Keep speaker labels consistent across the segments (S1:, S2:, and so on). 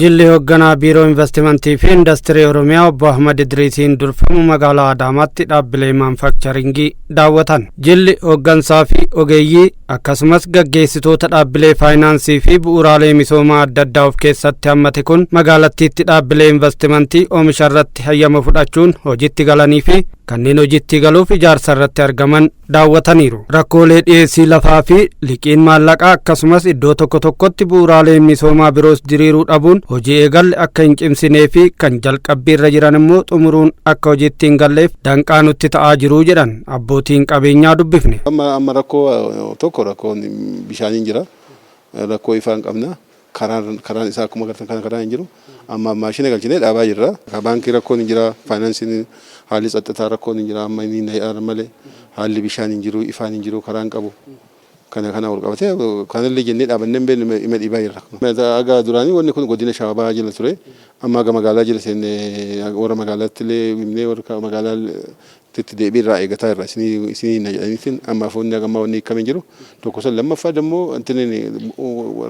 S1: Jilli hoogganaa biiroo investimentii fi industirii Oromiyaa obbo Ahmad Idriisiin durfamu magaalaa Adaamaatti dhaabbilee maanufakcharingii daawwatan. Jilli hooggansaa fi ogeeyyii akkasumas gaggeessitoota dhaabbilee faayinaansii fi bu'uuraalee misoomaa adda addaa of keessatti hammate kun magaalattiitti dhaabbilee investimentii oomisha irratti hayyama fudhachuun hojiitti galanii fi kanneen hojiitti galuuf ijaarsa irratti argaman daawwataniiru. Rakkoolee dhiyeessii lafaa fi liqiin maallaqaa akkasumas iddoo tokko tokkotti bu'uuraalee misoomaa biroos diriiruu dhabuun hojii eegalle akka hin cimsinee fi kan jalqabbii irra jiran immoo xumuruun akka hojiitti hin galleef danqaa nutti ta'aa jiru jedhan abbootiin qabeenyaa dubbifne.
S2: Amma rakkoo tokko rakkoon bishaaniin jira. Rakkoo ifaan qabna. Karaan isaa akkuma agartan kana karaan hin jiru. Amma maashina galchinee dhaabaa jirra. Baankii rakkoon hin jira. Faayinaansiin haalli xaxxataa rakkoon hin jira. Amma inni malee haalli bishaan hin jiru, ifaan hin jiru, karaan qabu. Kana wal qabatee kanallee jennee dhaabannee ima dhiibaa jirra. Aga duraanii wanni kun godina Shawaa jala ture. Amma aga magaalaa jala seennee warra magaalaatti illee himnee warra magaalaa itti deebii irraa eegataa irra isinii na jedhaniitiin amma foonni agammaa wanni hiikamee jiru. Tokko san lammaffaa immoo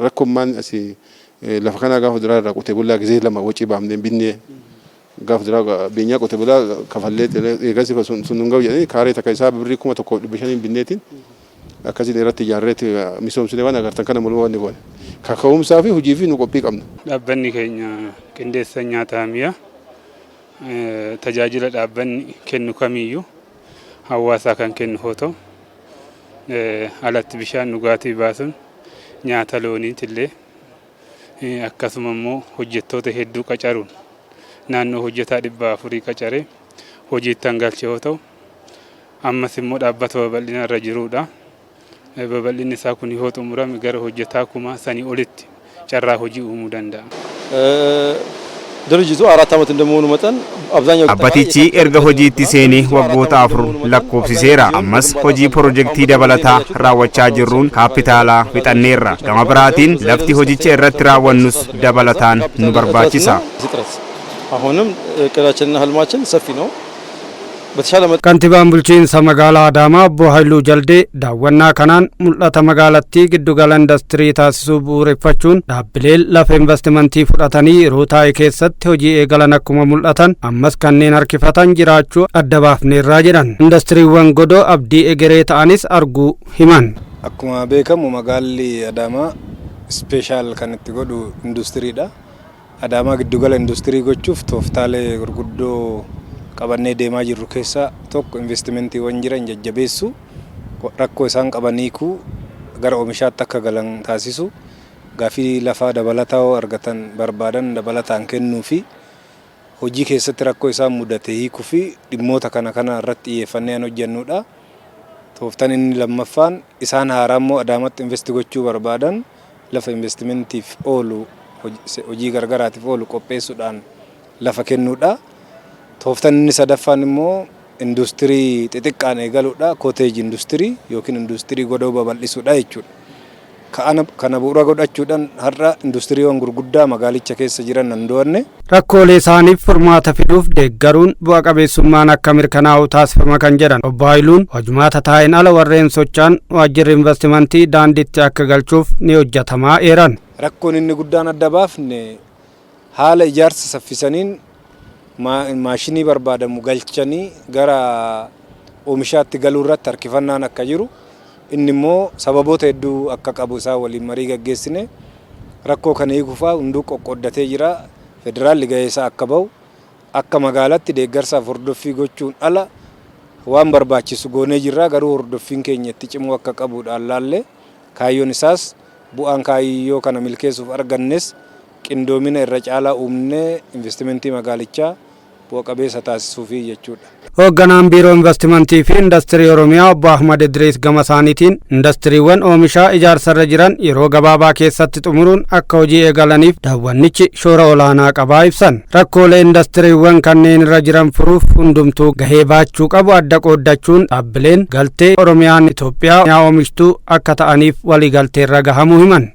S2: rakkoommaan asii lafa kanaa gaafa duraa irraa qotee bulaa gisee lama wacii baafnee binnee gaafa duraa beenyaa qotee bulaa kafallee eegansifa sun nun gahu jedhanii kaaree takka isaa birrii 1,500 binneetiin akkasiin irratti ijaarreetti misoomsine waan agartan kana mul'uu wanni goone. Kaka'umsaa fi hojii fi nu qophii qabna.
S3: Dhaabbanni keenya qindeessa nyaataa mi'a tajaajila dhaabbanni kennu kamiyyuu hawaasaa kan kennu yoo ta'u alatti bishaan dhugaatii baasuun nyaata looniitillee akkasuma immoo hojjettoota hedduu qacaruun naannoo hojjetaa 400 qacaree hojiitti hangalche yoo ta'u ammas immoo dhaabbata babal'ina irra jirudha. Babal'inni isaa kun yoo xumurame gara hojjetaa 1000 olitti carraa hojii uumuu danda'a.
S4: ድርጅቱ 4 ዓመት እንደመሆኑ መጠን አብዛኛው
S5: አባቲቺ ኤርጋ ሆጂቲ ሴኒ ወጎታ አፍሩ ለኮብሲሴራ አመስ ሆጂ ፕሮጀክቲ ደበለታ ራወቻ ጅሩን ካፒታላ ቢጠኔራ ገማብራቲን ለፍቲ ሆጂቼ እረት ራወኑስ ደበለታን ኑበርባቺሳ
S4: አሁንም እቅዳችንና ህልማችን ሰፊ ነው።
S1: Kantiibaan bulchiinsa magaalaa Adaamaa obbo Haayiluu Jaldee daawwannaa kanaan mul'ata magaalattii giddugala industirii taasisuu bu'uureffachuun dhaabbileen lafa investimentii fudhatanii yeroo taa'e keessatti hojii eegalan akkuma mul'atan ammas kanneen harkifatan jiraachuu adda baafneerraa jedhan. Industiriiwwan godoo abdii egeree ta'anis arguu himan.
S6: Akkuma beekamu magaalli Adaamaa ispeeshaal kan itti godhu industiriidha. Adaamaa giddugala industirii gochuuf tooftaalee gurguddoo qabannee deemaa jirru keessaa tokko investimentiiwwan jiran jajjabeessu rakkoo isaan qabaniiku gara oomishaatti akka galan taasisu gaafii lafaa dabalataa argatan barbaadan dabalataan kennuu fi hojii keessatti rakkoo isaan mudate hiikuu fi dhimmoota kana irratti xiyyeeffannee hojjennudha. Tooftaan inni lammaffaan isaan haaraa immoo Adaamaatti investi gochuu barbaadan lafa investimentiif oolu hojii gargaraatiif oolu qopheessuudhaan lafa kennuudha. Tooftaan inni sadaffaan immoo industirii xixiqqaan eegaluudha. Kooteeji industirii yookiin industirii godoo babal'isuudha jechuudha. Kana bu'uura godhachuudhaan har'a industiriiwwan gurguddaa magaalicha keessa jiran nandoonne.
S1: Rakkoolee isaaniif furmaata fiduuf deeggaruun bu'a qabeessummaan akka mirkanaa'u taasifama kan jedhan obbo Haayiluun hojumaata taa'een ala warreen socho'an waajjirri investimentii daandiitti akka galchuuf ni hojjetamaa eeran.
S6: Rakkoon inni guddaan adda baafne haala ijaarsa saffisaniin maashinii barbaadamu galchanii gara oomishaatti galuu irratti harkifannaan akka jiru inni immoo sababoota hedduu akka qabu isaa waliin marii gaggeessine rakkoo kana hiikuufaa hunduu qoqqooddatee jira. Federaalli gahee isaa akka bahu akka magaalaatti deeggarsaaf hordoffii gochuun ala waan barbaachisu goonee jirra. Garuu hordoffiin keenya itti cimuu akka qabuudhaan laallee kaayyoon isaas bu'aan kaayyoo kana milkeessuuf argannes qindoomina irra caalaa uumnee investimentii magaalichaa bu'a qabeessa taasisuufi jechuudha.
S1: Hoogganaan biiroo investimentii fi industirii Oromiyaa obbo Ahmad Idriis gama isaaniitiin industiriiwwan oomishaa ijaarsarra jiran yeroo gabaabaa keessatti xumuruun akka hojii eegalaniif daawwannichi shoora olaanaa qabaa ibsan. Rakkoolee industiriiwwan kanneen irra jiran furuuf hundumtuu gahee baachuu qabu adda qooddachuun dhaabbileen galtee Oromiyaan Itoophiyaa oomishtuu akka ta'aniif waliigalteerra gahamuu himan.